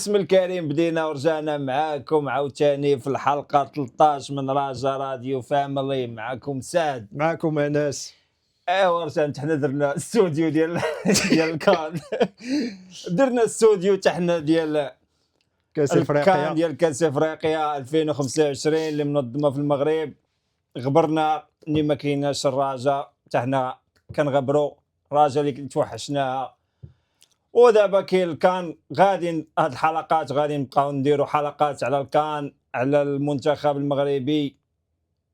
وباسم الكريم بدينا ورجعنا معاكم عاوتاني في الحلقه 13 من راجا راديو فاميلي. معاكم سعد، معكم انس. ايوا رجعنا حنا درنا الاستوديو ديال الكان درنا الاستوديو تاع حنا ديال كاس الكان افريقيا ديال كاس افريقيا 2025 اللي منظمه في المغرب. غبرنا اللي ما كايناش الراجا تاعنا، كنغبروا راجا اللي توحشناها. ودابا كاين الكان، غادي هاد الحلقات غادي نبقاو نديروا حلقات على الكان، على المنتخب المغربي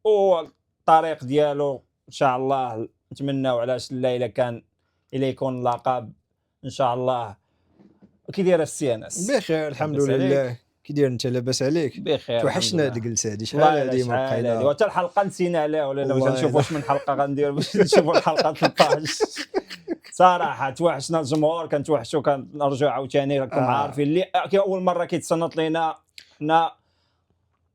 والطريق ديالو ان شاء الله. نتمناو علاش لا الا كان الى يكون لقب ان شاء الله. كي داير السي انس؟ بخير الحمد لاباس عليك؟ لله. كي داير انت؟ لاباس عليك؟ بخير توحشنا الحمد هاد لله. الجلسه هادي، شحال والله هادي ما شحال هادي، بقينا. وحتى الحلقه نسينا عليها، ولينا باش والله نشوفوا واش من حلقه غندير باش نشوفوا الحلقه 13. صراحه توحشنا الجمهور، كنتوحشوا، كنرجعوا عاوتاني. راكم عارفين اللي اول مره كيتصنت لينا حنا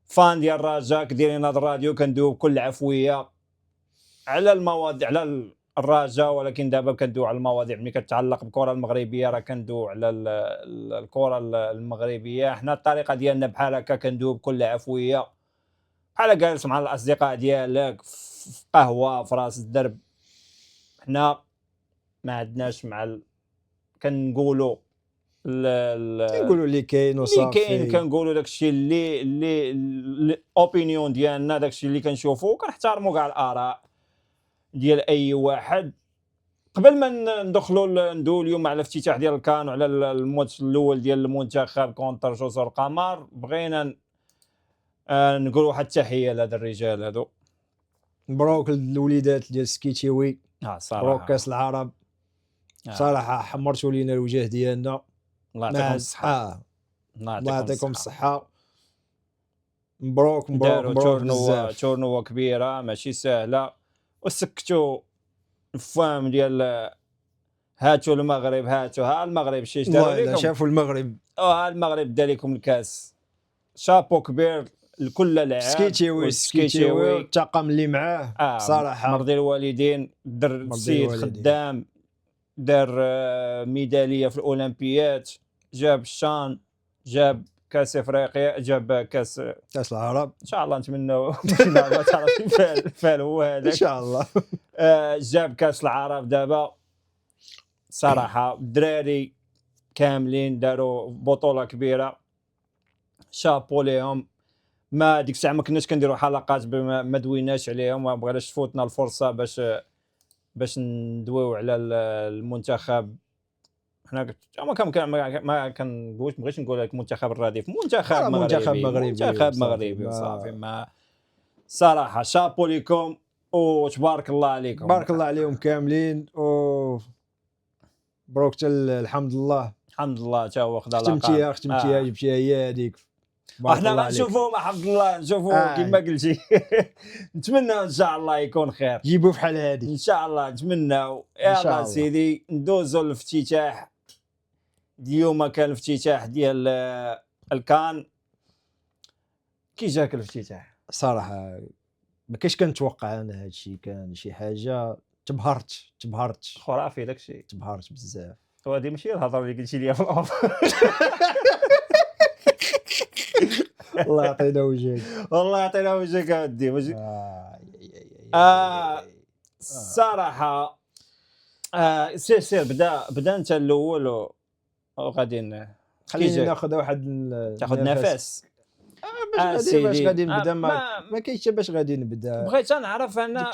فان ديال الرجاء، دايرين هذا الراديو كندويو بكل عفويه على المواضيع على الرجاء، ولكن دابا كندويو على المواضيع اللي كتعلق بالكره المغربيه. راه كندويو على الكره المغربيه. حنا الطريقه ديالنا بحال هكا كندويو بكل عفويه، بحال جالس مع الاصدقاء ديالك في قهوه في راس الدرب. حنا ما عندناش مع كنقولوا نقولوا اللي كاين اللي وصافي. كاين، كنقولوا داكشي اللي الاوبينيون ديالنا، داكشي اللي كنشوفوا، كنحترموا كاع الاراء ديال اي واحد. قبل ما ندخلوا ندويو اليوم على الافتتاح ديال الكان وعلى الماتش الاول ديال المنتخب كونتر جزر القمر، بغينا نقول واحد التحيه لهاد الرجال هادو. مبروك الوليدات ديال سكيتيوي، صراحه مبروك كاس العرب. صراحه حمرتوا لينا الوجه ديالنا. الله يعطيكم الصحه. الله يعطيكم الصحه. مبروك مبروك مبروك داروا بزاف. تورنوا كبيره ماشي سهله، وسكتوا الفام ديال هاتوا المغرب، هاتوا ها المغرب شي داروا والله لكم. شافوا المغرب، ها المغرب دار لكم الكاس. شابو كبير لكل لاعب. سكيتيوي الطاقم اللي معاه صراحه مرضي الوالدين. در السيد خدام، دار ميداليه في الاولمبيات، جاب الشان، جاب كاس افريقيا، جاب كاس العرب. ان شاء الله نتمنوا ما تعرفي فال هو هذاك ان شاء الله. جاب كاس العرب. دابا صراحه الدراري كاملين داروا بطوله كبيره، شابو ليهم. ما ديك الساعه ما كناش كنديروا حلقات ما دويناش عليهم، ما بغيناش تفوتنا الفرصه باش ندويو على المنتخب. حنا ما كنقولش، بغيتش نقول لك منتخب الرديف، منتخب مغربي صافي. ما صراحه شابو ليكم وتبارك الله عليكم. بارك الله عليهم كاملين. مبروك الحمد لله حتى هو خدا لقب. ختمتيها جبتيها هي هذيك. احنا ما نشوفوهم الحمد لله، نشوفوا كما قلتي. نتمنى ان شاء الله يكون خير، جيبوا بحال هذه ان شاء الله. نتمناو. يلا سيدي ندوزوا للافتتاح. اليوم كان الافتتاح ديال الكان. كي جاك الافتتاح؟ صراحه ما كاينش كنتوقع انا هذا الشيء، كان شي حاجه تبهرت خرافي داكشي، تبهرت بزاف. وهذه ماشي الهضره اللي قلتي لي في الاول. الله يعطينا وجهك، والله يعطينا وجهك اودي. الصراحه سير بدا انت الاول وغادي خلينا ناخذ واحد تاخذ نفس. باش غادي نبدا. ما كاينش باش غادي نبدا. بغيت نعرف انا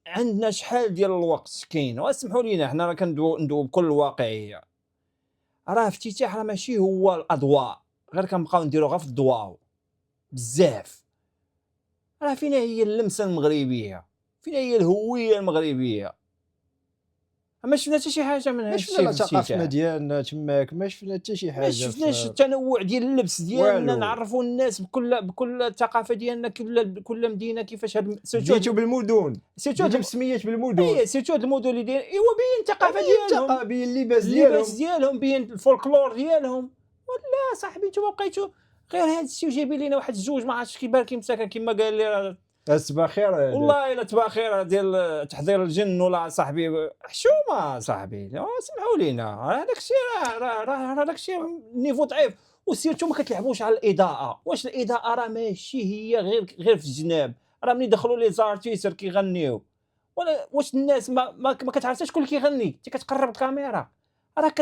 عندنا شحال ديال الوقت كاين. واسمحوا لينا حنا راه كندويو بكل واقعيه. راه افتتاح راه ماشي هو الاضواء، غير كنبقاو نديرو غير في الضواو بزاف. راه فينا هي اللمسه المغربيه، فينا هي الهويه المغربيه. ما شفنا حتى شي حاجه من هذا الشيء. شفنا ثقافتنا ديالنا تماك، ما شفنا حتى شي حاجه. ما شفناش التنوع ديال اللبس ديالنا، نعرفوا الناس بكل الثقافه ديالنا. كل مدينه كيفاش ديتو بالمدن، ديتو مسميات بالمدن. سيرتو هاد المدن اللي داير ايوا بين الثقافه ديالهم، بين اللباس ديالهم، بين الفولكلور ديالهم. ولا صاحبي نتوما بقيتو غير هاد الشيء وجايبين لينا واحد الزوج ما عرفتش كيبان مساكن كما قال لي الصباح خير هذاك. والله الا تبع خير ديال تحضير الجن ولا صاحبي حشومه صاحبي سمحوا لينا هذاك الشيء راه داك الشيء نيفو ضعيف وسيرتو ما كتلعبوش على الاضاءه واش الاضاءه راه ماشي هي غير في الجناب راه ملي دخلوا لي زارتيست كيغنيو ولا واش الناس ما كتعرفش شكون اللي كيغني انت كتقرب الكاميرا راه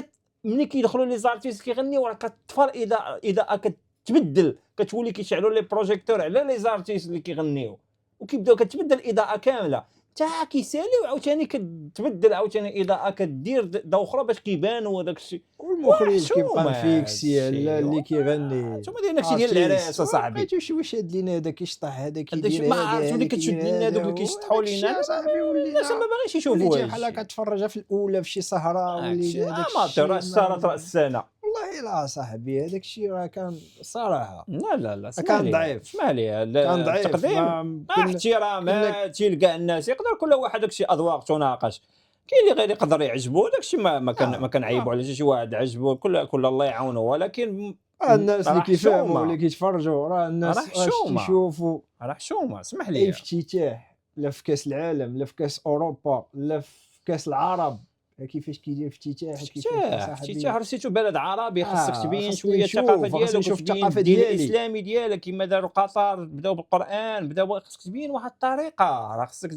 ملي كيدخلوا لي زارتيست كيغنيو راه كتطفى الاضاءه كتبدل كتولي كيشعلوا لي بروجيكتور على لي زارتيست اللي كيغنيو وكيبداو كتبدل الاضاءه كامله حتى كيساليو عاوتاني كتبدل عاوتاني الاضاءه كدير ضوء اخرى باش كيبانوا هذاك الشيء والمخرج كيبقى مفيكسي على اللي كيغني. انتوما دايرين داكشي ديال العراس اصاحبي بقيتو شي واش هاد لينا هذا كيشطح هذا هذاك كيدير ما عرفت ملي كتشد لينا هذوك اللي كيشطحوا لينا صاحبي الناس ما باغينش يشوفوا وليتي بحال كتفرجها في الاولى في شي سهره ولينا هذاك الشيء راه صارت راس السنه والله لا صاحبي هذاك الشيء راه كان صراحه لا كان ضعيف. اسمع لي كان ضعيف التقديم احترامات لكاع الناس يقدر كل واحد داكشي اذواق تناقش كاين اللي غير يقدر يعجبو داكشي ما كنعيبوا على شي واحد عجبو كل الله يعاونه ولكن الناس اللي راه كيفهموا حشومة. واللي كيتفرجوا راه الناس راه حشومة. كيشوفوا راه حشومه اسمح اي لي افتتاح لا في كاس العالم لا في كاس اوروبا لا في كاس العرب كيفاش كيدير افتتاح افتتاح رسيتو بلد عربي خاصك تبين خاصني شويه نشوف، الثقافه خاصني ديالك نشوف وتبين الثقافة الدين ديالي. الاسلامي ديالك كما داروا قطر بداو بالقران بداو خاصك تبين واحد الطريقه راه خاصك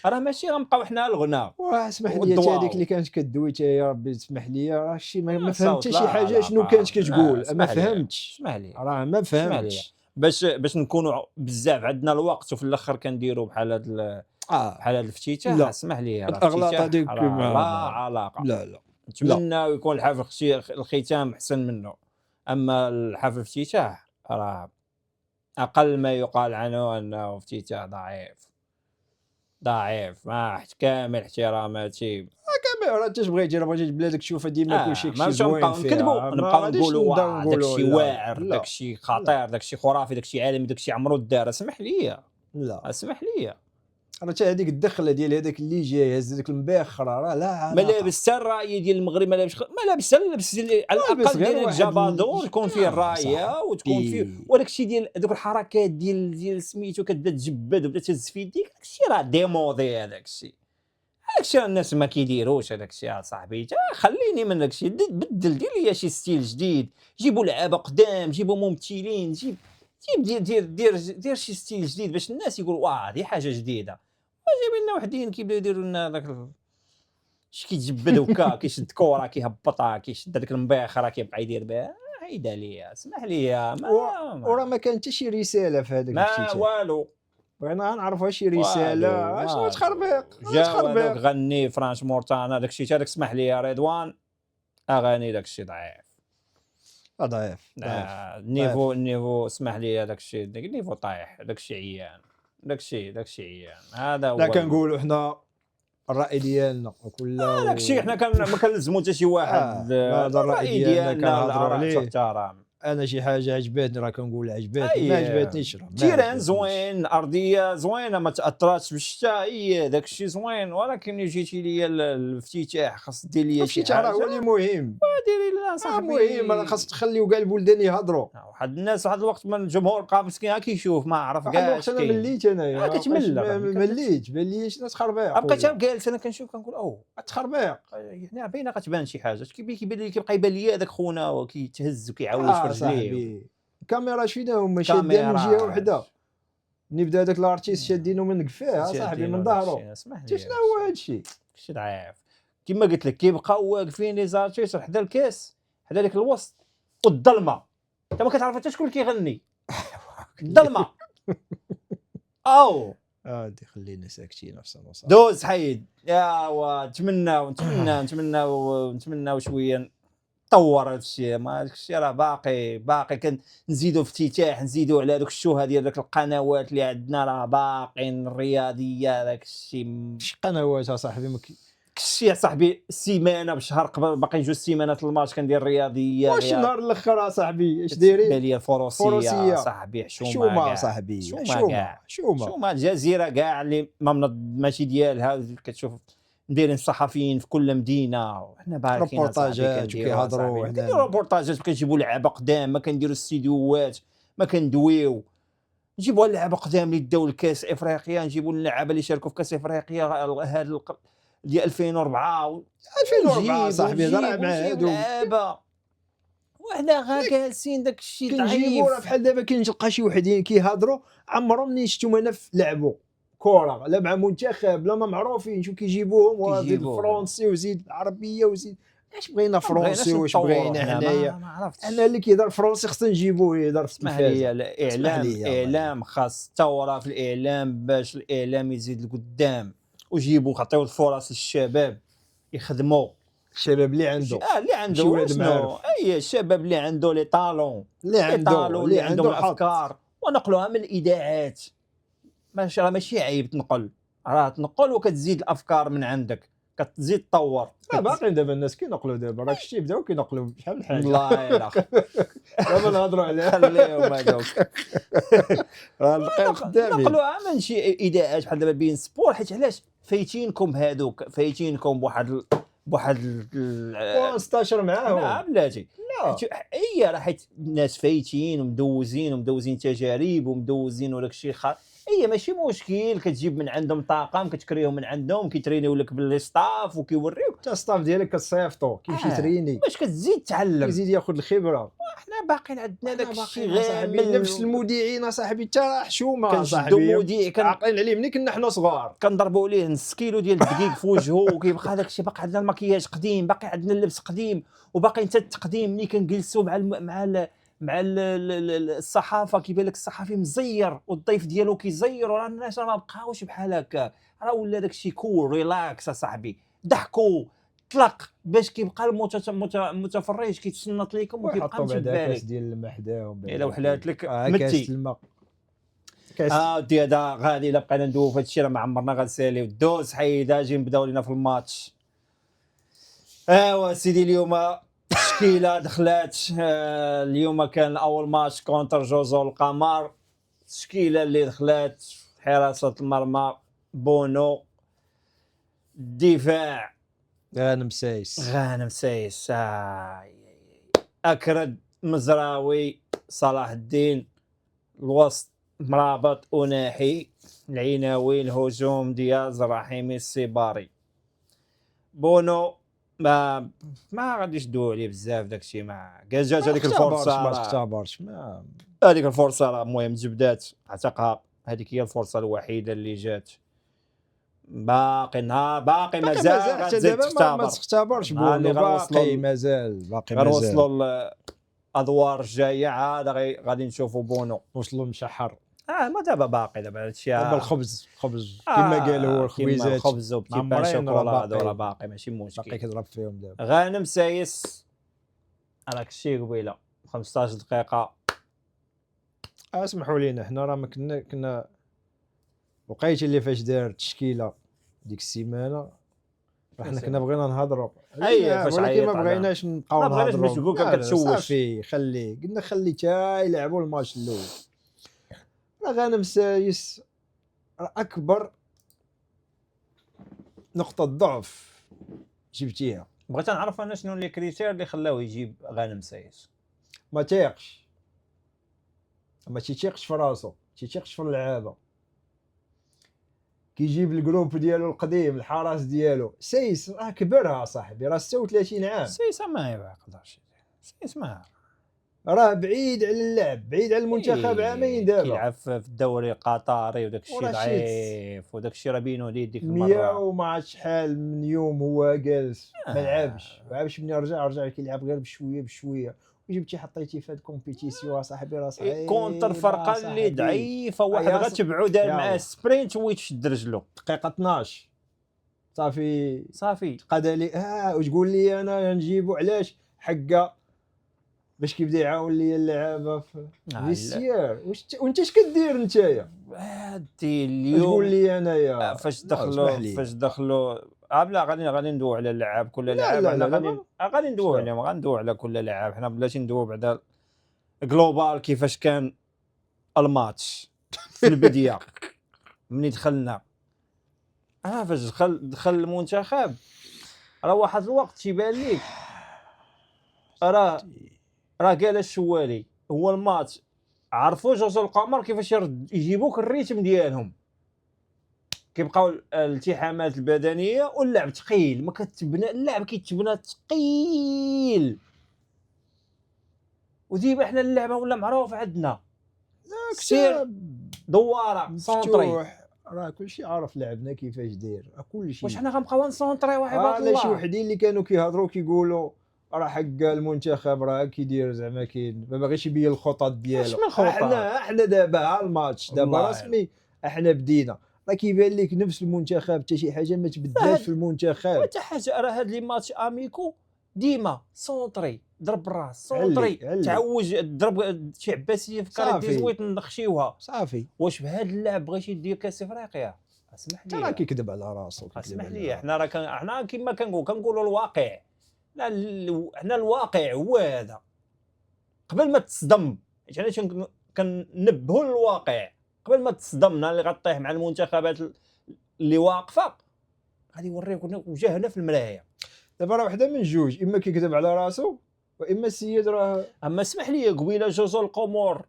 راه ماشي غنبقاو حنا الغنى واسمح لي والضواو. هذيك اللي كانت كدوي تا يا ربي تسمح لي راه شي ما صوت فهمت لا، شي حاجه لا، شنو لا، كانت لا، كتقول ما اسمح لي. فهمتش اسمح لي راه ما اسمح لي فهمتش باش نكونوا بزاف عندنا الوقت وفي الاخر كنديروا بحال هذا الافتتاح لا. اسمح لي راه الأغلاط الافتتاح هذيك راه ما- لا علاقه لا نتمنى يكون الحفل الختام احسن منه اما الحفل الافتتاح راه اقل ما يقال عنه انه افتتاح ضعيف مع كامل احتراماتي كاميرا انت بغيتي راه بغيتي بلادك تشوفها ديما كلشي ما زوين نبقاو فيها نكذبوا ما نبقاو غاديش نقولوا نبداو واه نقولوا داكشي لا. واعر لا. داكشي خطير داكشي خرافي داكشي عالمي داكشي عمرو دار اسمح لي لا راه حتى هذيك الدخله ديال هذاك اللي جاي هز ديك المباخره راه لا علاقة. ملابس حتى الرايه ديال المغرب ملابس لبس على الاقل غير ديال واحد الجبادور يكون فيه الرايه صح. وتكون فيه وداك الشيء ديال دوك الحركات ديال سميتو كتبدا تجبد وبدا تهز في يديك داك الشيء راه ديمودي هذاك الشيء الناس ما كيديروش هذاك الشيء صاحبي خليني من داك الشيء بدل دير لي شي ستيل جديد جيبوا لعابه قدام جيبوا ممثلين جيب دير شي ستيل جديد باش الناس يقولوا واه هذه حاجه جديده جايبين لنا وحدين كيبداو يديروا لنا داك شي كيتجبد هكا كيشد كره كيهبطها كيشد هذيك المباخره كيبقى يدير بها عيدها ليا اسمح لي وراه ما كان حتى شي رساله في هذاك ما والو بغينا نعرفوا شي رساله شنو تخربيق جا غني فرانش مورتانا داك الشيء هذاك اسمح لي يا رضوان اغاني داك الشيء ضعيف النيفو اسمح لي هذاك الشيء داك النيفو طايح داك الشيء عيان داك الشيء هذا هو لا كنقولوا حنا الراي ديالنا وكل داك الشيء حنا ما كنلزموا حتى شي واحد هذا الراي ديالنا كنهضروا عليه احترام انا شي حاجه عجبتني راه كنقول عجبتني ما عجبتنيش جيران زوين ارضيه زوينه ما تاثراتش بالشتاء داك الشيء زوين ولكن ملي جيتي ليا الافتتاح خاص دير ليا شي حاجه هو اللي مهم ديري لنا صاحبي مهم راه خاص تخليو كاع البلدان يهضروا واحد الناس واحد الوقت من الجمهور بقى مسكين كيشوف ما عرف كاع انا مليت انايا مليت بان لي شي ناس خربيق بقيت جالس انا كنشوف كنقول تخربيق هنا باينه كتبان شي حاجه كيبان لي كيبقى يبان لي هذاك خونا وكيتهز وكيعوج في رجليه الكاميرا شفينا هما شادين من جهه وحده ملي بدا هذاك الارتيست شادينه من قفاه صاحبي من ظهره شنو هو هذا الشيء شي ضعيف كما قلت لك كيبقاو واقفين لي زارتيست حدا الكاس حدا ديك الوسط والظلمه انت ما كتعرف حتى شكون كيغني الظلمه او دي خلينا ساكتين احسن وصافي دوز حيد يا نتمنى شويه طور هذا الشيء ما هذاك الشيء راه باقي كنزيدوا افتتاح نزيدوا على دوك الشوهه ديال داك القنوات اللي عندنا راه باقين الرياضيه داك الشيء شي قنوات اصاحبي كشي يا صاحبي سيمانه بشهر قبل باقي جوج سيمانات الماتش كندير رياضيه واش النهار الاخر اصاحبي اش دايرين بالي الفروسيه صاحبي حشومه صاحبي حشومه الجزيره كاع اللي ماشي ديالها كتشوف مديرين الصحفيين في كل مدينه وحنا باركين ريبورتاجات كيهضروا كنديروا ريبورتاجات كنجيبوا لعابه قدام ما كنديروا استديوهات ما كندويو نجيبوا اللعابه قدام اللي داو الكاس افريقيا، نجيبوا اللعابه اللي شاركوا في كاس افريقيا هذا ديال 2004 2004 صاحبي هضر مع هادو لعابه وحنا غا جالسين داك الشيء كنجيبوا راه بحال دابا كنلقى شي وحدين كيهضروا عمرهم ما شفتهم انا لعبوا كره لا مع منتخب لا ما معروفين شو كيجيبوهم وزيد الفرنسي وزيد العربيه وزيد اش بغينا فرنسي واش بغينا حنايا انا اللي كيهضر فرنسي خصنا نجيبوه يهضر في التلفازه. الاعلام خاص ثوره في الاعلام باش الاعلام يزيد لقدام وجيبوا خاطيو الفرص للشباب يخدموا الشباب اللي عنده اللي عنده شنو اي الشباب اللي عنده لي طالون اللي عندهم الافكار ونقلوها من الاذاعات ماشي عيب تنقل راه تنقل وكتزيد الافكار من عندك كتزيد تطور باقي دابا الناس كينقلوا دابا راك شتي بداو كينقلوا شحال من حاجه والله يلا دابا نهضروا عليها خليهم هذوك راه نلقاو قدامي نقلوها من شي اذاعات بحال دابا بين سبور حيت علاش فايتينكم هذوك فايتينكم بواحد 16 معاهم بلاتي هي راه حيت الناس فايتين ومدوزين تجارب ومدوزين وداك الشيء هي ماشي مشكل كتجيب من عندهم طاقم كتكريهم من عندهم كيترينيو لك بالستاف وكيوريوك حتى الستاف ديالك كتصيفطو كيمشي تريني باش كتزيد تعلم يزيد ياخذ الخبره. حنا باقيين عندنا داك الشيء غير نفس المذيعين صاحبي حتى حشومه صاحبي مذيع عاقلين عليه ملي كنا حنا صغار كنضربوا ليه نص كيلو ديال الدقيق في وجهه وكيبقى داك الشيء باقي عندنا المكياج قديم باقي عندنا اللبس قديم وباقي حتى التقديم ملي كنجلسوا مع الصحافه كيبان لك الصحفي مزير والضيف ديالو كيزير وراه الناس ما بقاوش بحال هكا راه ولا داك الشيء كول ريلاكس اصاحبي ضحكوا طلق باش كيبقى المتفرج كيتصنت لكم وكيبقى ماشي بالك كاس ديال المحدا الا وحلات لك كاس الماء دي هذا غادي الا بقينا ندويو في هذا الشيء راه ما عمرنا غنساليو دوز حيده اجي نبداو لينا في الماتش. ايوا سيدي اليوم تشكيله دخلات اليوم كان اول ماتش كونتر جوزو القمر التشكيله اللي دخلات حراسه المرمى بونو الدفاع غانم سايس اكرد مزراوي صلاح الدين الوسط مرابط أناحي العناوي الهجوم دياز رحيمي السيباري بونو ما غاديش ندوي عليه بزاف داكشي ما جات هذيك الفرصه ما اختبرش هذيك الفرصه راه المهم جبدات اعتقها هذيك هي الفرصه الوحيده اللي جات باقي مازال دابا ما تختبرش بونو باقي مازال غنوصلوا الادوار الجايه عاد غادي نشوفوا بونو وصلوا مشحر ما دابا هادشي دابا الخبز كما قال هو الخويزات الخبز وبتي بان شوكولا هذو راه باقي ماشي مشكل باقي كيضرب فيهم دابا غانم سايس راك شي قبيله 15 دقيقه اسمحوا لينا حنا راه ما كنا وقيت اللي فاش دار التشكيله ديك السيمانه حنا كنا بغينا نهضروا ولكن ما بغيناش نبقاو نهضروا باش تقول كتشوش صافي قلنا خلي تا يلعبوا الماتش الاول. غانم سايس اكبر نقطه ضعف جبتيها. بغيت نعرف انا شنو لي كريتير اللي خلاوه يجيب غانم سايس. ما تيقش في راسو تيتيقش في اللعابه كيجيب الجروب ديالو القديم الحراس ديالو سايس راه كبرها صاحبي راه 36 عام سايس ما يقدرش سايس ما راه بعيد على اللعب بعيد على المنتخب عامين دابا كيلعب في الدوري القطري وداك الشيء ضعيف وداك الشيء راه بينو ليه ديك المره 100 وما عرفت شحال من يوم هو جالس ما لعبش ملي رجع كيلعب غير بشويه وجبتي حطيتي في هاد الكومبيتيسيون صاحبي راه صعيب كونتر فرقه اللي ضعيفه واحد غتبعو دار معاه سبرينت ويتشد رجلو دقيقه 12 صافي قاد لي وتقول لي انا نجيبو علاش حقه باش كيبدا يعاون لي اللعابه في السير وانت اش كدير نتايا هادي اليوم تقول لي انايا فاش دخلوا بلا غادي ندوي على اللعاب كل لاعب غادي ندوي عليهم غندوي على كل لاعب حنا بلاتي ندوي بعدا جلوبال كيفاش كان الماتش في البدايه ملي دخلنا فاش دخل المنتخب راه واحد الوقت تيبان ليك راه قال الشوالي هو الماتش عرفوا جوج القمر كيفاش يجيبوك الريتم ديالهم، كيبقاو الالتحامات البدنيه واللعب ثقيل، ما كتبنى اللعب كيتبنى ثقيل. وديما حنا اللعبه ولا معروف عندنا سير دواره سونطري. مفتوح، راه كلشي عارف لعبنا كيفاش داير كلشي. واش حنا غنبقاو نسونطريو عباد لا شي الله؟ وحدين اللي كانوا كيهضروا كيقولوا راه حق المنتخب راه كيدير زعما كاين ما باغيش يبين الخطط ديالو. واش من خطط؟ احنا دابا ها الماتش دابا والله رسمي احنا بدينا، راه كيبان لك نفس المنتخب حتى شي حاجه ما تبدلاش في المنتخب. حتى حاجه، راه هاد لي ماتش اميكو ديما سونطري، ضرب الراس سونطري، تعوج ضرب شي عباسيه في كاري ديزويت نخشيوها صافي. واش بهاد اللعب بغيتي دير كاس افريقيا؟ اسمح لي راه كيكذب على راسو. اسمح لي، حنا راه حنا كما كنقولوا الواقع. حنا الواقع هو هذا قبل ما تصدم، حنا كننبهوا للواقع قبل ما تصدم. نهار اللي غطيح مع المنتخبات اللي واقفه غادي يوريك وجهنا في المرايه. دابا راه وحده من جوج، اما كيكذب على راسو واما السيد راه. اما اسمح لي قبيله جوج القمر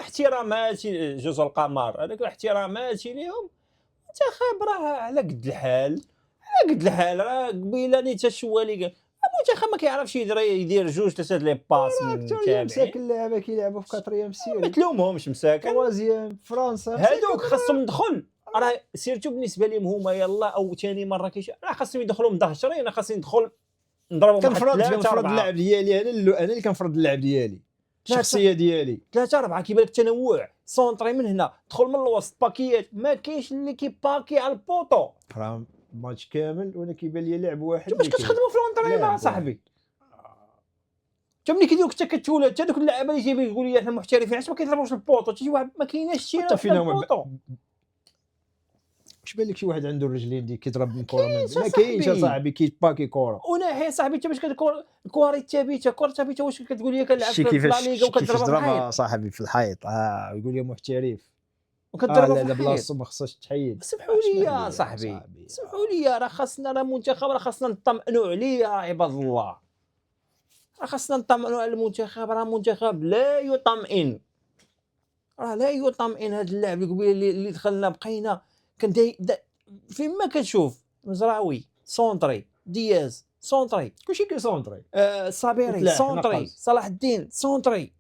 احتراماتي، جوج القمر هذاك احتراماتي ليهم، المنتخب راه على قد الحال، على قد الحال. راه قبيله نيت الشوالي المنتخب ما كيعرفش يدير جوج ثلاثه لي باس متابعين. مساكن اللعابه كيلعبوا في كاتريام سيري، ما تلومهمش مساكن. توازيام فرنسا هادوك خاصهم ندخل، راه سيرتو بالنسبه لهم هما يلا او ثاني مره راه خاصهم يدخلوا مدهشرين، خاصني ندخل نضربهم. كنفرض اللعب ديالي انا اللي كنفرض اللعب ديالي، الشخصيه ديالي 3 4 كيبان لك التنوع. سونطري من هنا، دخل من الوسط باكيات، ما كاينش اللي كيباكي على البوطو. راه ماتش كامل وانا كيبان لي لعب واحد. باش كتخدموا في لونطريمون صاحبي؟ ملي كيديروك حتى كتولد حتى دوك اللعابه اللي جايبين يقول لي احنا محترفين علاش ما كيضربوش البوطو؟ شي واحد ما كايناش شي حتى فينا البوطو. واش بان لك شي واحد عنده الرجلين دي كيضرب من كره؟ ما كاينش صاحبي كيباكي كره. وناحيه صاحبي انت باش الكره الثابته، الكره الثابته واش كتقول لي كنلعب في الليغا وكتضرب الحيط صاحبي في الحيط يقول لي محترف وكتضرب في الحيط. الحيط. بلاصتو ما خصهاش تحيد. سمحوا لي يا صاحبي، سمحوا لي، راه خاصنا، راه منتخب، راه خاصنا نطمئنوا عليه يا عباد الله، راه خاصنا نطمئنوا على المنتخب. راه منتخب لا يطمئن، راه لا يطمئن. هذا اللاعب القبيله اللي دخلنا بقينا فيما كتشوف مزراوي سونطري، دياز سونطري، كلشي كيسونطري، صابيري سونطري، صلاح الدين سونطري.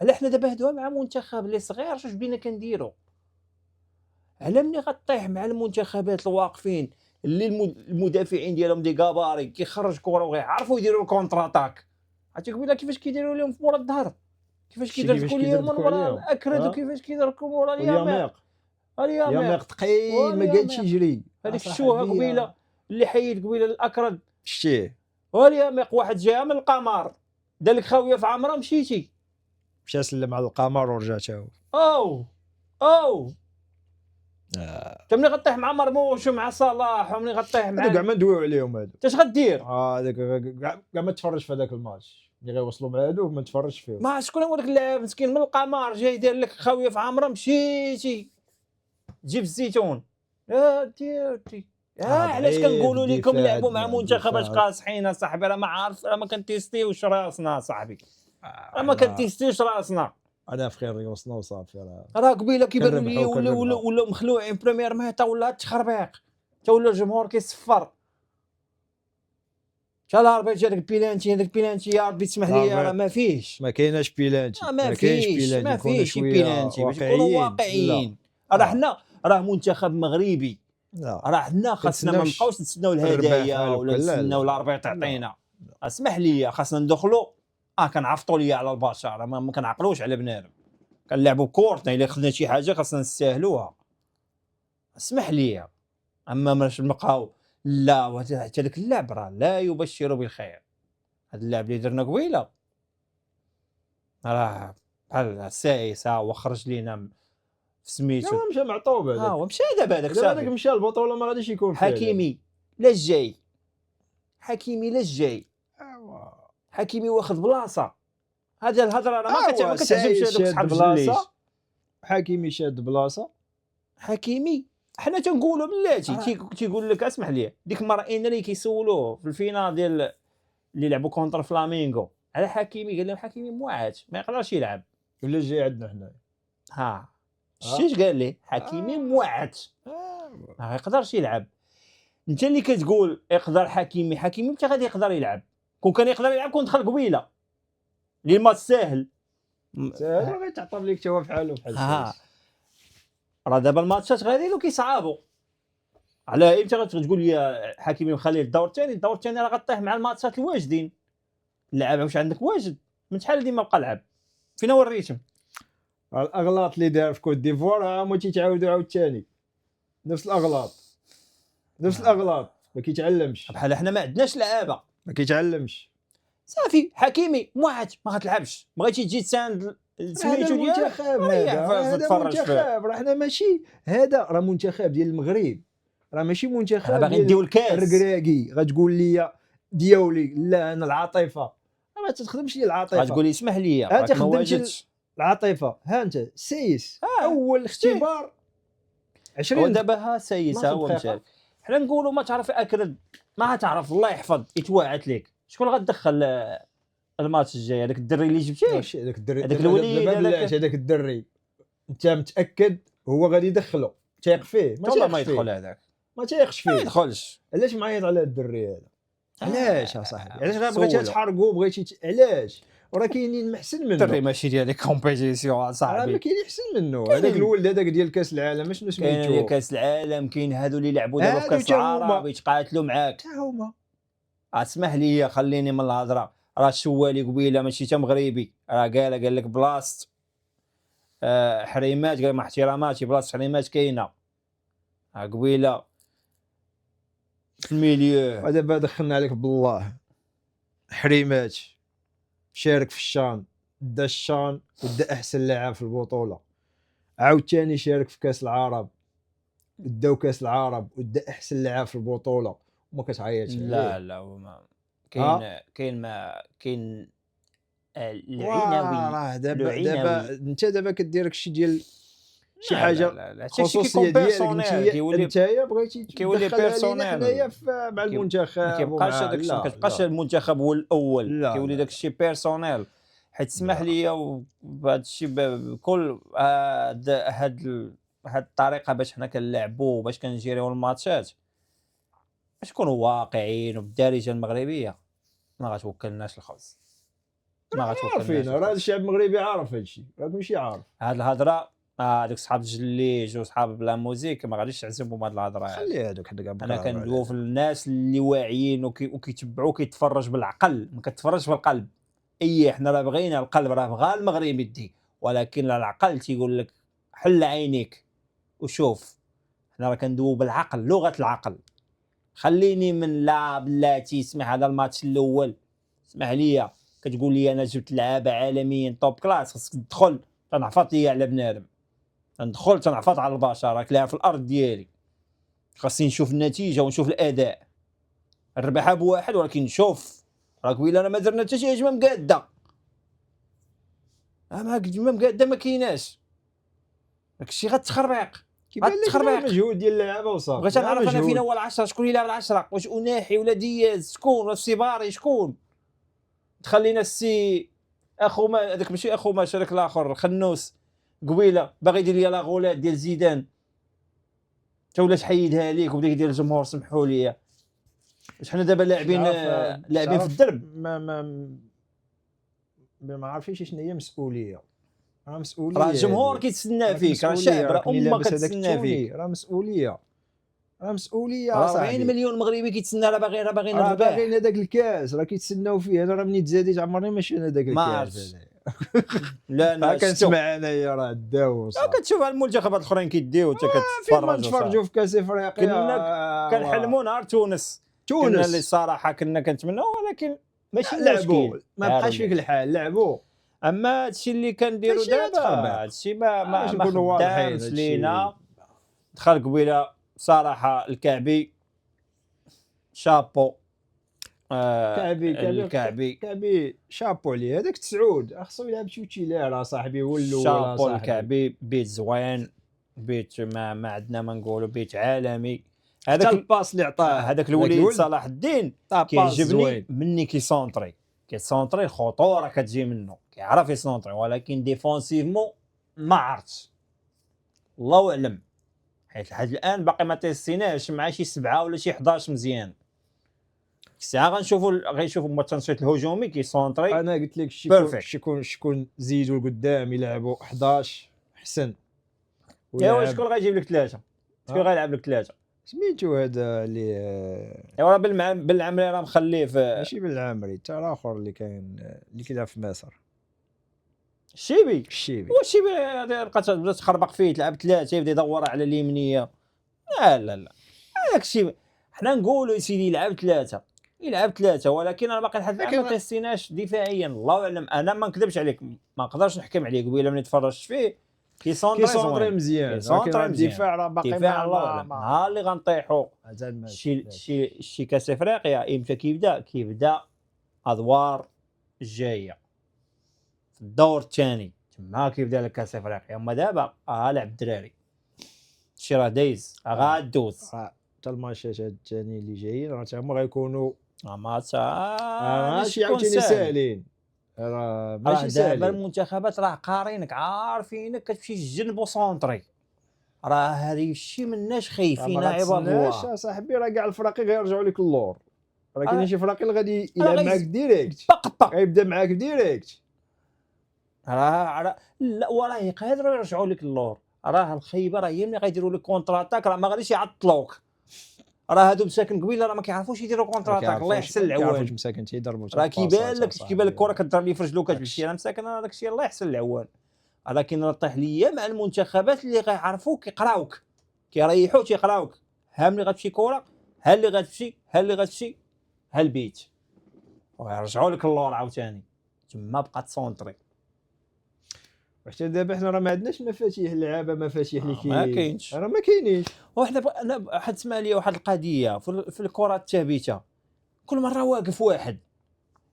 على حنا دابا هادو مع منتخب اللي صغير واش بدينا كنديروا؟ على ملي غطيح مع المنتخبات الواقفين اللي المدافعين ديالهم دي كاباري كيخرج كره وغيعرفوا يديروا الكونتر اتاك. عرفتي قبيله كيفاش كيديروا لهم في مورا الظهر، كيفاش كيدركوا لهم من ورا الاكرد، وكيفاش كيدركوا مورا الياميق ثقيل ما قادش يجري. هذيك الشوهه قبيله اللي حيد قبيله الاكرد شتيه والياميق، واحد جا من القمر دار لك خاويه في عمره مشيتي مشى سلم على القمر ورجع تا هو. ملي غطيح مع مرموش ومع صلاح وملي غطيح مع كاع ما ندويو عليهم هادو، اش غدير؟ هذاك كاع ما تفرج في هذاك الماتش اللي غيوصلوا مع هادو ما تفرجش فيهم. ما شكون هو داك اللاعب مسكين من القمر جاي داير لك خاويه في عمره مشيتي تجيب الزيتون ديرتي. علاش كنقولوا لكم لعبوا مع منتخبات قاصحين صاحبي؟ راه ما عارف، راه ما كنتيستيوش راسنا صاحبي، راه ما كنتيستيوش راسنا. انا في خير وصلنا وصافي. راه قبيله كيبانوا لي ولا مخلوعين بريمير ميطا ولا التخربيق، حتى ولا الجمهور كيصفر. ان شاء الله ربي جا داك البيلانتي يا ربي تسمح لي، راه ما فيهش، ما كايناش بيلانتي، ما فيهش بيلانتي باش نكونوا واقعيين. راه منتخب مغربي، راه حنا خاصنا ما نبقاوش نتسناو الهدايا ولا نتسناو الاربيط تعطينا. اسمح لي خاصنا ندخلوا كنعفطوا ليا على البشر، ما كنعقلوش على بنادم، كنلعبوا كورتنا. الا خدنا شي حاجه خاصنا نستاهلوها. اسمح لي، اما ماش نبقاو لا حتى داك اللعب راه لا يبشر بالخير. هذا اللعب اللي درنا قبيله راه بحال السايسه وخرج لينا في سميتو. مشى معطوب هذاك، ومشى دابا هذاك مشى البطوله ما غاديش يكون حكيمي لا جاي، حكيمي لا جاي، حكيمي واخد بلاصه. هذا الهضره راه ما كتعجبش هذوك صحاب الجليج. حكيمي شاد بلاصه، حكيمي حنا تنقولوا بلاتي تيقول لك اسمح لي. ديك المره اللي كيسولوه في الفينال ديال اللي لعبوا كونتر فلامينغو، على حكيمي، قال لهم حكيمي موعد ما يقدرش يلعب. ولا جاي عندنا حنا ها شتيش قال لي حكيمي موعد ما يقدرش يلعب. انت اللي كتقول يقدر حكيمي متى غادي يقدر يلعب؟ كون كان يقدر يلعب كون دخل قبيله اللي الماتش ساهل. ساهل غير تعطب ليك توا بحالو بحال راه دابا الماتشات غادي كيصعابوا. على امتى غتقول لي حكيمي مخليه الدور الثاني راه غطيح مع الماتشات الواجدين. اللعاب واش عندك واجد من شحال ديما بقى لعب فين هو الريتم؟ الاغلاط اللي دار في كوت ديفوار هما تيتعاودوا عاوتاني نفس الاغلاط ما كيتعلمش. بحال حنا ما عندناش لعابه ما كيتعلمش صافي. حكيمي موعد ما غتلعبش، بغيتي تجي تساند سميتو ديالك هذا منتخب. راه حنا ماشي هذا راه منتخب ديال المغرب، راه ماشي منتخب باغي نديو الكاس الركراكي. غتقول لي دياولي لا انا العاطفه ما تخدمش لي العاطفه. غتقول لي اسمح لي راك ما واجدش العاطفه. ها انت سيس اول اختبار 20 ودابا ها سيس هو مشارك. حنا نقولوا ما تعرف اكرد ما تعرف الله يحفظ يتواعد لك شكون غتدخل الماتش الجاي. هذاك الدري اللي جبتيه هذاك الدري هذاك الوليد هذاك الدري انت متاكد هو غادي يدخله؟ تايق فيه؟ ما يدخل هذاك ما تايقش فيه. ما يدخلش. علاش معيط على الدري هذا؟ علاش اصاحبي؟ علاش بغيتي تحرقوا بغيتي علاش؟ وراه كاينين محسن منه. الدري ماشي ديال كومبيتيسيون صاحبي. ما كاين احسن منه. هذاك الولد هذاك ديال كاس العالم شنو سميتو؟ كاين كاس العالم، كاين هادو اللي لعبوا دابا في كاس العرب يتقاتلوا معاك حتى هما. اسمح لي خليني من الهضره. راه الشوالي قبيله ماشي تا مغربي راه قال لك بلاصه حريمات، قال مع احتراماتي بلاصه حريمات كاينه قبيله في الميليو. ودابا دخلنا عليك بالله. حريمات شارك في الشان، دا الشان ودا احسن لاعب في البطوله. عاوتاني شارك في كاس العرب، داو كاس العرب ودا احسن لاعب في البطوله وما كتعيطش. لا وما كاين العناوي. راه دابا انت دابا كدير داكشي ديال شي حاجه خصوصيه ديالك انت بغيتي كيولي بيرسونيل حنايا مع المنتخب. ما كيبقاش المنتخب هو الاول، كيولي داكشي بيرسونيل. حيت اسمح لي بهذا الشيء بكل هاد الطريقه باش حنا كنلعبوا باش كنجيريو الماتشات باش نكونوا واقعيين وبالدارجه المغربيه ما غتوكلناش الخبز. ما غتوكلناش. راه الشعب المغربي عارف هادشي، راك ماشي عارف هاد الهضره. هذوك صحاب الجليج وصحاب بلا موزيك ما غاديش تعزموا بهاد الهضره. خلي هذوك حنا كاع انا كندوي في الناس اللي واعيين وكيتبعوا كيتفرج بالعقل ما كتفرجش بالقلب. حنا راه بغينا القلب راه بغا المغرب يدي، ولكن العقل تيقول لك حل عينيك وشوف. حنا راه كندوي بالعقل، لغه العقل. خليني من لا بلاتي اسمح هذا الماتش الاول اسمح لي كتقول لي انا جبت لعابه عالميين توب كلاس خصك تدخل تنعفط لي على بنادم، ندخل تنعفط على البشر. راك لاعب في الارض ديالي خاصني نشوف النتيجه ونشوف الاداء. الربحه بواحد ولكن نشوف راك ويلا انا ما درنا حتى شي هجمه مقاده. ما هجمه مقاده ما كايناش. داكشي غتخربيق كيبان لك المجهود ديال اللعابه وصافي. بغيت نعرف انا فين هو العشرة، شكون اللي لعب العشرة؟ واش اناحي ولا دياز؟ شكون؟ ولا السيباري شكون؟ تخلينا السي اخو ما هذاك ماشي اخو ما شارك الاخر خنوس قبيله باغي يدير لي لاغولات ديال زيدان تا ولا تحيدها ليك وبدا يدير الجمهور. سمحوا لي واش حنا دابا لاعبين في الدرب؟ ما عارفينش شنو هي مسؤوليه. راه مسؤوليه، راه الجمهور كيتسنى فيك، راه الشعب راه امه كتسنى فيك. راه مسؤوليه 40 مليون مغربي كيتسنى. راه باغيين الربح، باغيين هذاك الكاس راه كيتسناو فيه. انا راه مني تزاديت عمرني ما شفنا هذاك الكاس. لا انا كنسمع انايا راه داو كتشوف المنتخبات الاخرين كيديو حتى كتفرجوا في كاس افريقيا. كنا كنحلموا نهار تونس كنا اللي الصراحه كنا كنتمناو، ولكن ماشي لعبوا ما بقاش فيك الحال لعبوا. اما هادشي اللي كنديروا دابا هادشي ما خدامش لينا. دخل قبيله صراحه الكعبي شابو. كعبي شابو عليه. هذاك تسعود خصو يلعب توتيلير صاحبي هو الاول. شابو الكعبي بيت زوين، بيت ما عندنا ما نقولوا بيت عالمي. هذاك الباس اللي عطاه هذاك الوليد صلاح الدين كيعجبني مني كيسونطري. كيسونطري الخطوره كتجي منه، كيعرف يسونطري، ولكن ديفونسيفمون ما عرفتش، الله اعلم، حيت لحد الان باقي ما تيستيناش مع شي 7 ولا شي 11 مزيان. الساعه غنشوفوا التنشيط الهجومي كيسونطري. انا قلت لك Perfect. شكون زيدوا لقدام يلعبوا 11 احسن. ايوا شكون غيجيب لك 3؟ شكون غيلعب لك 3؟ سميتو هذا اللي ايوا بالعمري راه مخليه في ماشي بالعامري، حتى الاخر اللي كاين اللي كيلعب في مصر، الشيبي. الشيبي. والشيبي بقات تبدا تخربق فيه، تلعب 3 يبدا يدور على اليمنيه. لا لا لا، هذاك الشيء حنا نقولوا سيدي يلعب 3 ولكن انا باقي لحد الان ما تيستيناش دفاعيا، الله اعلم. انا ما نكذبش عليك، ما نقدرش نحكم عليه. قبيله ملي تفرجت فيه كيسونطري مزيان، ولكن الدفاع راه باقي دفاع الله اعلم. نهار اللي غنطيحوا شي شي كاس افريقيا امتى كيبدا ادوار الجايه في الدور الثاني، تما كيبدا لك كاس افريقيا. اما دابا لعب الدراري، شي راه دايز غادوز. حتى الماتشات الثاني اللي جايين راه هما غيكونوا ماشي عاوتاني ساهلين، راه ماشي ساهلين. دابا المنتخبات راه قارينك عارفينك كتمشي تجنب وسونطري، راه هذه الشيء مناش خايفين عباد الله. صاحبي راه كاع الفراقي غيرجعوا لك اللور، راه كاين شي فراقي اللي غادي يلعب معاك ديريكت، غيبدا معاك ديريكت. راه لا وراه يقدروا يرجعوا لك اللور. راه الخيبه راه هي ملي غيديروا لك كونتر اتاك، راه ما غاديش يعطلوك. راه هادو مساكن قبيله راه ما كيعرفوش يديروا كونتر اتاك، الله يحسن العوان. كيعرفوش مساكن تيضربوا، راه كيبان لك الكره كضرب لي في رجلو كتمشي، انا مساكن هذاك الشيء الله يحسن العوان. ولكن راه طيح ليا مع المنتخبات اللي غيعرفوك يقراوك، كيريحوك يقراوك. ها ملي غتمشي كره، ها اللي غتمشي ها البيت، ويرجعوا لك اللور عاوتاني، تما بقات سونطري. حتى دابا حنا راه ما عندناش مفاتيح اللعابه، مفاتيح اللي ما كاينش، راه ما كاينينش. انا حد سمع لي واحد القضيه في الكره الثابته، كل مره واقف واحد.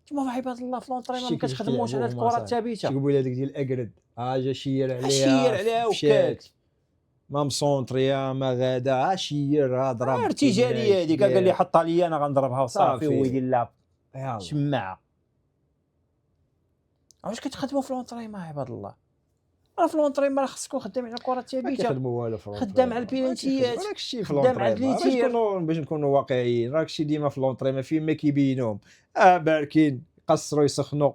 تما عباد الله في لونطريمون ما كتخدموش على الكره الثابته. شي قبيله ديك ديال الاكرد جا شير عليها وكاك ما مسونطريا ما غادا شير ضرب ارتجاليه هذيك، قال لي حطها لي انا غنضربها وصافي ويدير لا شماعه. واش كتخدموا في لونطريمون عباد الله؟ راه في لونطريمون راه خصكم خدام على الكره الثابته، ما كيخدموا والو في خدام على البينالتيات، راك الشيء في لونطريمون باش نكونوا واقعيين، راك الشيء ديما في لونطريمون فين ما كيبينوهم باركين يقصروا يسخنوا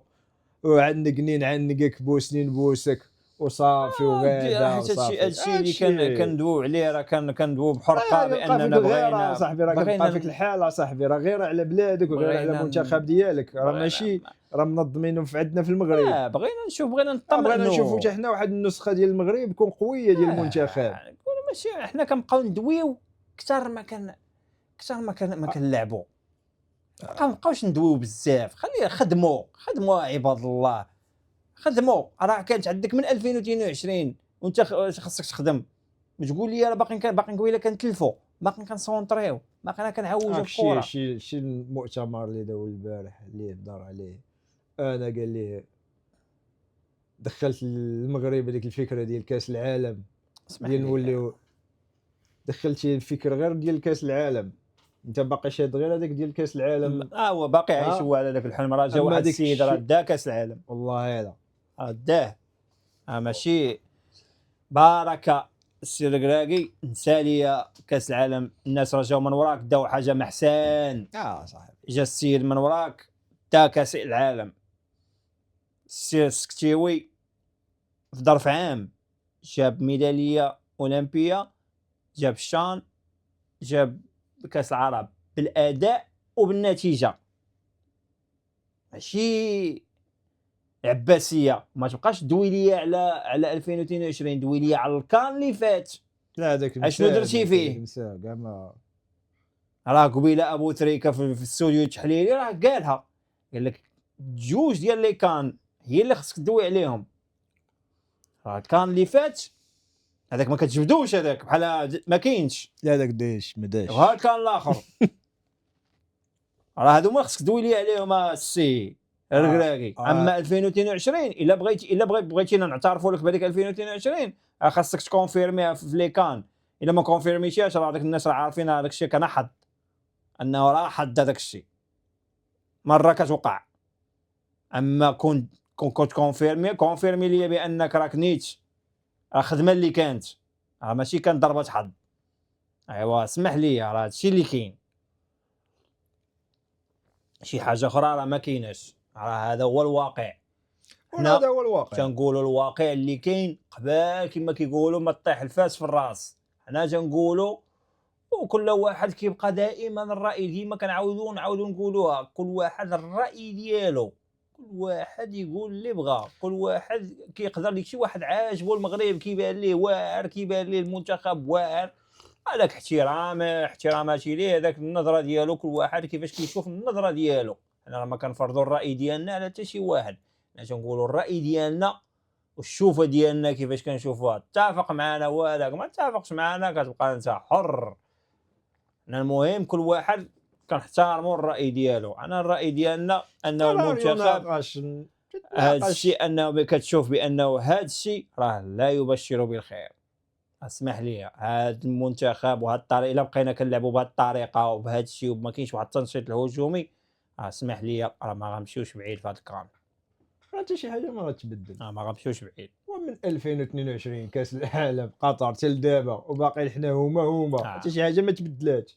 وعنقنين عنقك بوسني نبوسك وصافي وغادا وصافي. هادشي اللي كندويو عليه، راه كندويو بحرقه باننا بغينا صاحبي، راه كنبقى فيك الحال صاحبي، راه غير على بلادك وغير على المنتخب ديالك، راه ماشي راه منظمينهم في عندنا في المغرب. بغينا نطمئنوا، بغينا نشوفوا حتى حنا واحد النسخه ديال المغرب تكون قويه ديال المنتخب. ماشي حنا كنبقاو ندويو اكثر ما كنلعبوا، ما نبقاوش ندويو بزاف. خلي خدموا عباد الله، خدموا. راه كانت عندك من 2022 وانت خاصك تخدم. ما تقول لي راه باقي قبيله كنتلفوا، باقي كنسونطريو، باقي كنعوجوا الكره. شي المؤتمر اللي داو البارح اللي هضر عليه انا، قال لي دخلت المغرب هذيك الفكره ديال كاس العالم، ديال نوليو دخلت الفكره غير ديال كاس العالم. انت باقي شاد غير هذاك ديال كاس العالم. هو باقي عايش هو على ذاك الحلم. راه جا واحد السيد راه دا كاس العالم، والله هذا داه. ماشي بركه السي الركراكي نسالي كاس العالم. الناس راه جاو من وراك داو حاجه محسن. صاحبي جا السيد من وراك دا كاس العالم. السي السكتيوي في ظرف عام جاب ميداليه اولمبيه، جاب الشان، جاب كاس العرب بالاداء وبالنتيجه. ماشي عباسيه. ما تبقاش دوي لي على 2022، دوي لي على الكان اللي فات. لا هذاك اشنو درتي فيه؟ كاع ما راه قبيله ابو تريكه في الاستوديو التحليلي راه قالها، قال لك جوج ديال لي كان هي اللي خصك تدوي عليهم. راه الكان اللي فات هذاك ما كتجبدوش، هذاك بحال ما كاينش. لا هذاك دايش ما داش، وها كان الاخر راه هادو ما خصك تدوي لي عليهم السي الركراكي. اما 2022 الا بغيتينا نعترفوا لك بهذيك 2022 خاصك تكونفيرميها في لي كان. الا ما كونفيرميتيهاش راه داك الناس راه عارفين هذاك الشيء كان حظ، انه راه حظ هذاك الشيء مره كتوقع. اما كنت كونفيرمي لي بانك راك نيت الخدمه اللي كانت ماشي كانت ضربه حظ. ايوا اسمح لي راه هادشي اللي كاين، شي حاجه اخرى راه ما كايناش، راه هذا هو الواقع. حنا هذا هو الواقع. تنقولوا الواقع اللي كاين قبال كما كيقولوا ما طيح الفاس في الراس. حنا تنقولوا وكل واحد كيبقى دائما الراي ديما كنعاودوا نقولوها، كل واحد الراي ديالو، كل واحد يقول اللي بغا، كل واحد كيقدر لك شي واحد عاجبو المغرب كيبان ليه واعر، كيبان ليه المنتخب واعر، هذاك احتراماتي ليه، هذاك النظره ديالو، كل واحد كيفاش كيشوف النظره ديالو. حنا ما كنفرضوا الراي ديالنا على حتى شي واحد، حنا تنقولوا الراي ديالنا والشوفه ديالنا كيفاش كنشوفوها. اتفق معنا وهذاك ما اتفقش معنا كتبقى انت حر. المهم كل واحد كنحترموا الراي ديالو. انا الراي ديالنا انه المنتخب هذا الشيء انه كتشوف بانه هذا الشيء راه لا يبشر بالخير. اسمح لي، هذا المنتخب وهذه الطريقه الا بقينا كنلعبوا بهذه الطريقه وبهذا الشيء وما كاينش واحد التنشيط الهجومي، اسمح لي راه ما غنمشيوش بعيد في هذا الكرام. حتى شي حاجه ما غتبدل، ما غنمشيوش بعيد. ومن 2022 كاس العالم قطر حتى دابا وباقي حنا هما حتى شي حاجه ما تبدلات.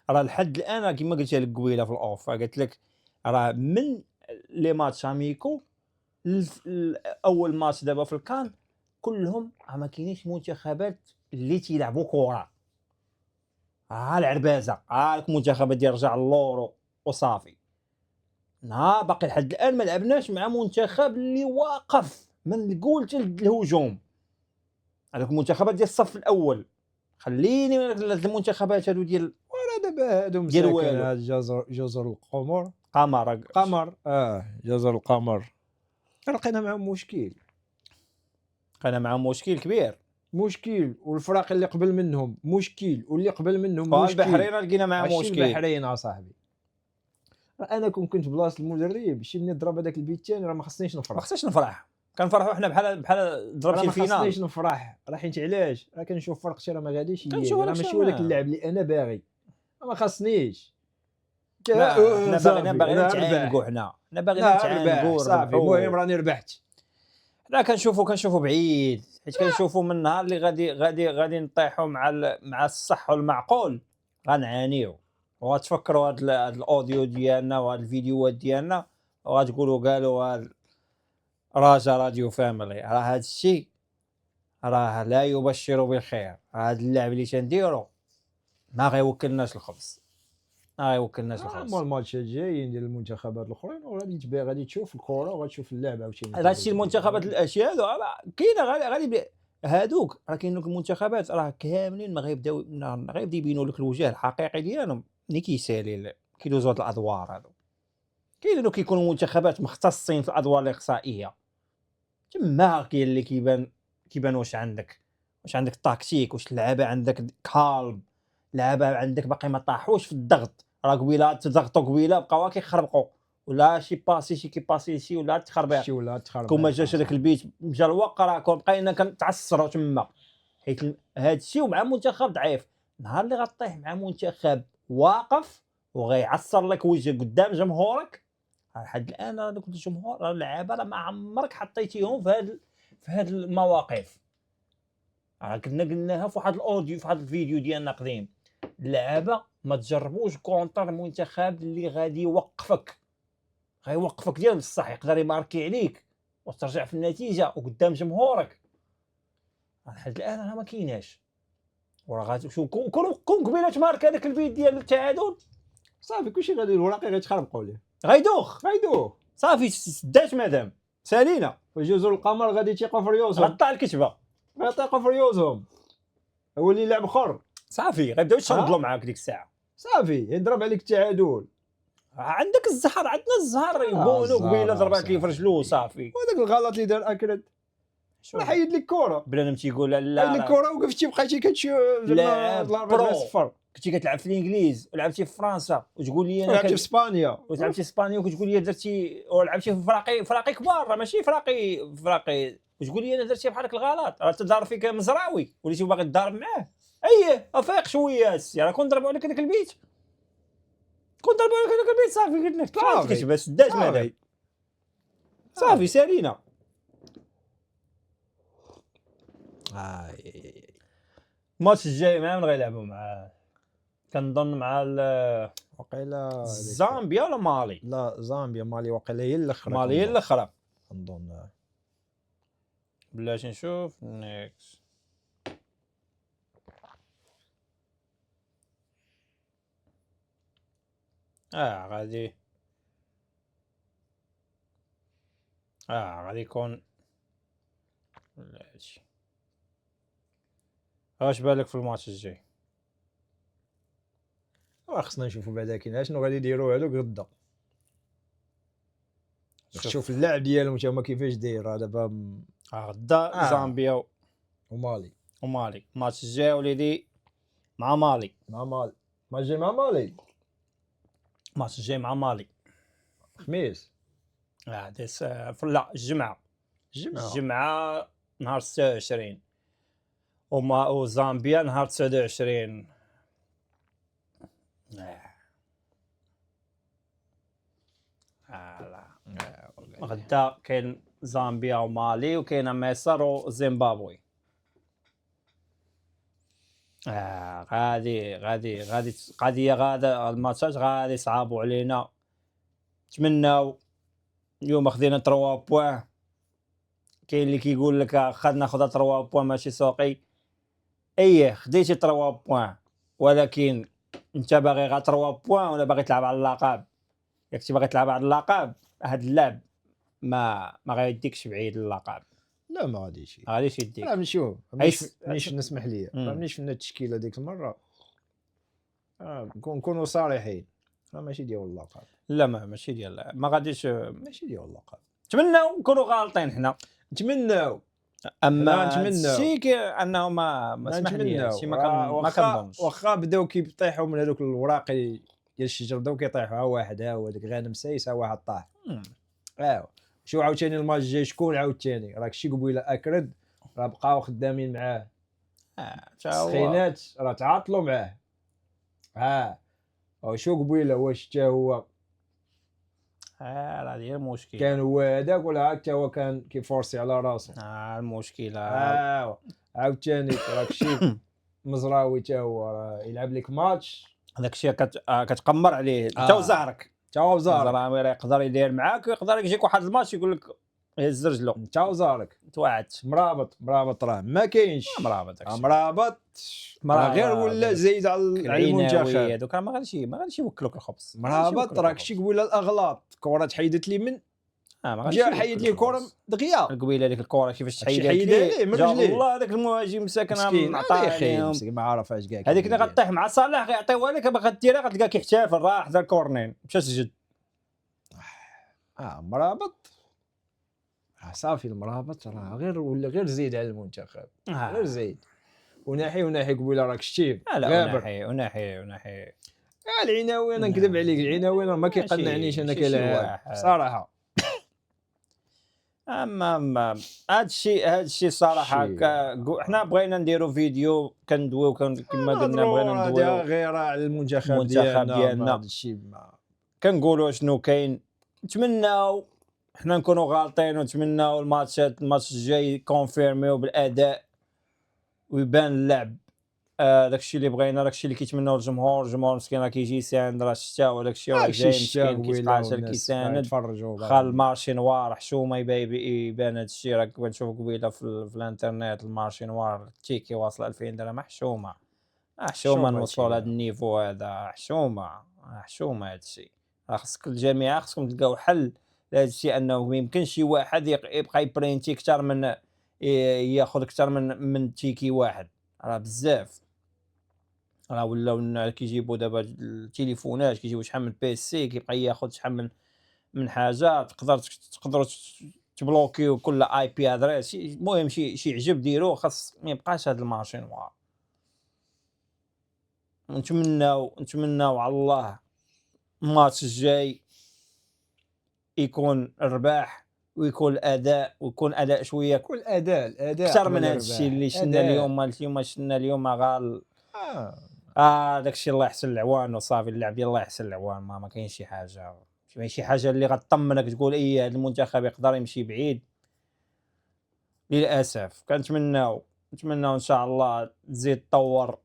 راه لحد الان كما قلت لك قبيله في الاوف، قلت لك راه من لي ماتش اميكو اول ماتش دابا في الكان كلهم ما كاينينش منتخبات اللي تيلعبوا كره، العربازه، المنتخبات ديال رجع اللورو وصافي. باقي لحد الان ما لعبناش مع منتخب اللي واقف من الجول حتى الهجوم. هذوك المنتخبات ديال الصف الاول، خليني من المنتخبات هادو ديال دابا هادو مساكن جزر القمر جزر القمر لقينا معهم مشكل، لقينا معهم مشكل كبير، والفرق اللي قبل منهم مشكل، واللي قبل منهم مشكل. البحرين لقينا معهم مشكل. البحرين اصاحبي انا كنت بلاصه المدرب شي مني ضرب هذاك البيت الثاني راه ما خصنيش نفرح، كنفرحوا حنا بحال ضرب شي فينال. ما خصنيش نفرح، راه حيت علاش راه كنشوف فرق شي راه ما غاديش، راه ماشي هو داك اللاعب اللي انا باغي، ما خصنيش. حنا باغيين نتعانقوا، حنا باغيين نتعانقوا صافي. المهم راني ربحت. حنا كنشوفوا بعيد، حيت كنشوفوا من النهار اللي غادي نطيحوا مع الصح والمعقول غنعانيو. وغتفكروا هذا الاوديو ديالنا وهذا الفيديوهات ديالنا وغتقولوا قالوا راجا راديو فاميلي، راه هذا الشيء راه لا يبشر بالخير. هذا اللعب اللي تنديرو ما غيوكلناش الخبز، اما الماتش الجايين ديال المنتخبات الاخرين غادي تشوف الكره وغتشوف اللعب عاوتاني. هذا الشيء المنتخبات الاشياء هذو كاينه غالبا هادوك راه كاين لك المنتخبات راه كاملين ما غيبداو يبينوا لك الوجه الحقيقي ديالهم ملي كيسالي كيدوزوا هاد الادوار هادو. كاينين كيكونوا منتخبات مختصين في الادوار الاقصائيه، تما كاين اللي كيبان واش عندك تاكتيك، واش اللعابه عندك كالم، لعابه عندك باقي ما طاحوش في الضغط. راه قبيله تضغطوا قبيله بقاو كيخربقوا، ولا شي كيباسي شي ولا تخربيق كون جاش هذاك البيت مشى الوقت راه بقينا كنتعصروا تما. حيت هذا الشيء ومع منتخب ضعيف، نهار اللي غطيح مع منتخب واقف وغيعصر لك وجه قدام جمهورك، لحد الان راه دوك الجمهور راه اللعابه راه ما عمرك حطيتيهم في هاد المواقف. كنا قلناها في واحد الاوديو في واحد الفيديو ديالنا قديم، اللعابه ما تجربوش كونتر منتخب اللي غادي يوقفك ديال بصح يقدر يماركي عليك وترجع في النتيجه وقدام جمهورك. لحد الان راه ما كايناش. وراه غادي شوف كون قبيله تمارك هذاك البيت ديال التعادل صافي كلشي غادي الوراقي غيتخربقوا ليه، غيدوخ صافي سدات مدام سالينا. وجوزوا القمر غادي تيقوا في ريوسهم، غطى الكتبه غيطيقوا في ريوسهم، هو اللي لعب اخر صافي غيبداو يشنضلوا معاك ديك الساعه، صافي يضرب عليك التعادل. عندك الزهر، عندنا الزهر يبونوا قبيله ضربات ليه في رجلو صافي. وهذاك الغلط اللي دار اكرد راه حيد لك الكره، بنادم تيقول لا حيد لك الكره وقفتي بقيتي كتشوف ضربه صفر. كنتي كتلعب في الانجليز ولعبتي في فرنسا وتقول لي انا لعبتي في اسبانيا وتقول لي درتي ولعبتي في فراقي كبار، راه ماشي فراقي وتقول لي انا درتي بحال هكا الغلط. راه تضارب فيك مزراوي وليتي باغي تضارب معاه. افيق شويه راه كون ضربوا عليك هذاك البيت صافي قلنا صافي كتبه سدات مدام. صافي سالينا. الماتش الجاي مع من غيلعبوا معاه؟ كنظن مع وقيلا زامبيا ولا مالي؟ لا زامبيا مالي وقيلا هي الاخرى. مالي هي الاخرى نظن. بلاش نشوف نيكس. غادي يكون هادشي. واش بالك في الماتش الجاي؟ خصنا نشوفوا بعدا كاين شنو غادي يديروا هذوك غدا. شوف اللعب ديالهم هما كيفاش داير دابا. غدا زامبيا ومالي. الماتش الجاي وليدي مع مالي. ما جاي مع مالي. الماتش الجاي مع مالي خميس. ديس لا الجمعة نهار 26 وزامبيا نهار 29. لا غدا كاين زامبيا ومالي وكاين مصر وزيمبابوي. غادي غادا الماتشات غادي يصعبوا علينا. نتمناو اليوم خدينا 3 بوين. كاين اللي كيقول لك ناخذ 3 بوين ماشي سوقي. خديتي 3 بوين ولكن انت باغي غير 3 بوين ولا باغي تلعب على اللقب؟ ياك انت باغي تلعب على اللقب هاد اللعب ما غايديكش بعيد اللقب. لا ما غاديش يديك. لا نشوف مانيش نسمح ليا مانيش في التشكيله ديك المره. نكونوا صريحين ماشي ديال اللقب. لا ماشي ديال ما غاديش ماشي ديال اللقب. نتمناو نكونوا غالطين حنا. نتمناو اما الشيء انه ما سمح لي شي ما كنظنش. واخا بداو كيطيحوا من هذوك الوراق ديال الشجر بداو كيطيحوا. واحد هو داك غانم سايس واحد طاح. شو عاوتاني الماتش الجاي شكون عاوتاني راك شي قبيله اكرد راه بقاو خدامين معاه. سخينات راه تعاطلوا معاه. شو قبيله واش حتى هو راه ديال المشكل كان هو هذاك ولا حتى هو كان كيفورسي على راسو. المشكله عاوتاني راك شي مزراوي حتى هو راه يلعب لك ماتش هذاك الشيء كتقمر عليه انت وزهرك. زرامي راه يقدر يدير معاك ويقدر يجيك واحد الماتش يقول لك هز رجلو انت وزارك توعدت. مرابط راه ما كاينش مرابط غير ولا زايد على المنتخب. هذوك ما غاديش يوكلوك الخبز. مرابط راك شي قبيله الاغلاط كره تحيدت لي من جا حيد لي الكره دغيا قبيله ديك الكره كيفاش تحيدها ليه من رجليه. والله هذاك المهاجم مساكن عطاه ما عرفاش كاع هذيك اللي غطيح مع صالح غيعطيوها لك باغا ديرها غتلقى كيحتفل راه حدا الكورنين مشى سجد. مرابط صافي المرابط راه غير ولا غير زيد على المنتخب. غير زيد وناحي قبيله راك شتي لا وناحي العناوي انا نكذب عليك العناوي ما كيقنعنيش انا كلاعب صراحه. اما هادشي صراحه حنا بغينا نديروا فيديو كندويو كما قلنا بغينا ندويو غير على المنتخب ديالنا هادشي كنقولوا شنو كاين. نتمناو حنا نكونوا غالطين ونتمناو الماتش الجاي كونفيرميو بالاداء ويبان اللعب. داكشي اللي بغينا داكشي اللي كيتمناو الجمهور مسكين راه كيجي يساند راه شتا وداكشي راه جاي مسكين كيتقاشر كيساند خا المارشي نوار حشومه يبان هادشي. راك كنشوف قبيله في الانترنت المارشي نوار تيكي واصل 2000 درهم حشومه نوصلوا لهذا النيفو هذا حشومه هادشي. راه خصك الجميع خصكم تلقاو حل لهذا الشيء انه ما يمكنش شي واحد يبقى يبرينتي اكثر من ياخذ اكثر من تيكي واحد. راه بزاف راه ولاو كيجيبوا دابا التليفونات كيجيبوا شحال من بيسي كيبقى ياخذ شحال من حاجه تقدروا تبلوكيو كل اي بي ادريس. المهم شي عجب ديروه خاص ما يبقاش هذا المارشي نوار. نتمناو على الله الماتش الجاي يكون الرباح ويكون الاداء شويه كل اداء اكثر من هذا الشيء اللي شفنا اليوم شفنا اليوم غال داك الشيء الله يحسن العوان وصافي اللعب ديال الله يحسن العوان ما كاين شي حاجه ماشي حاجه اللي غطمنك تقول هذا المنتخب يقدر يمشي بعيد. للاسف نتمناو ان شاء الله تزيد تطور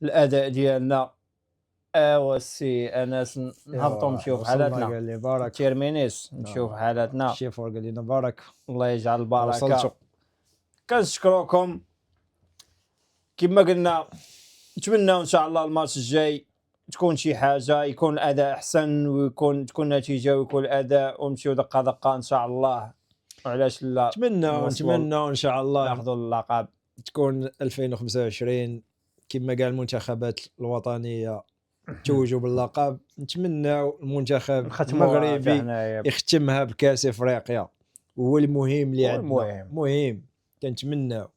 الاداء ديالنا. السي انس نهبطوا نمشيو في حالاتنا. قال لي بارك تيرمينيس نمشيو في حالاتنا. الشيف قال لنا بارك. الله يجعل وصلتوا. البركه. كنشكركم كما قلنا. نتمنى ان شاء الله الماتش الجاي تكون شي حاجه، يكون الاداء احسن تكون نتيجه ويكون الاداء ونمشيو دقه دقه ان شاء الله. وعلاش لا نتمنى ان شاء الله ناخذوا اللقب. تكون 2025 كما قال المنتخبات الوطنيه توجوا باللقب. نتمناو المنتخب المغربي يختمها بكاس افريقيا، وهو المهم اللي عندنا. مهم كنتمناو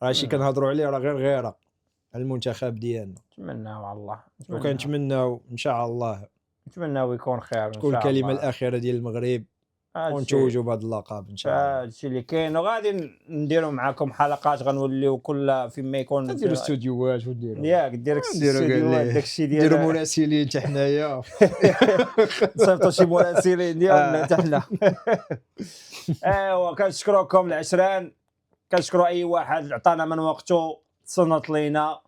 راه كنهضروا عليه راه غير غيره المنتخب ديالنا. نتمناو على الله وكنتمناو ان شاء الله نتمناو يكون خير. تكون الكلمه الاخيره ديال المغرب ونتوجوا بهذا اللقب ان شاء الله. هادشي اللي كاين. وغادي نديروا معكم حلقات غنوليو كل فيما يكون نديروا استوديوات ونديروا ياك دير الاستوديوات داكشي ديال نديروا مراسلين حتى حنايا نصيفطوا شي مراسلين ديالنا حتى حنا. ايوا كنشكركم العشران. كنشكروا اي واحد عطانا من وقته تصنت لينا،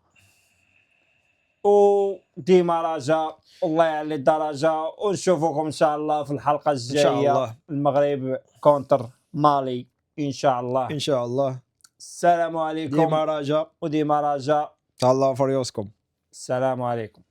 وديما رجاء الله يعلي الدرجه. ونشوفكم ان شاء الله في الحلقه الجايه ان شاء الله. المغرب كونتر مالي ان شاء الله. ان شاء الله. السلام عليكم. ديما رجاء وديما رجاء. تهلاو في ريوسكم. السلام عليكم.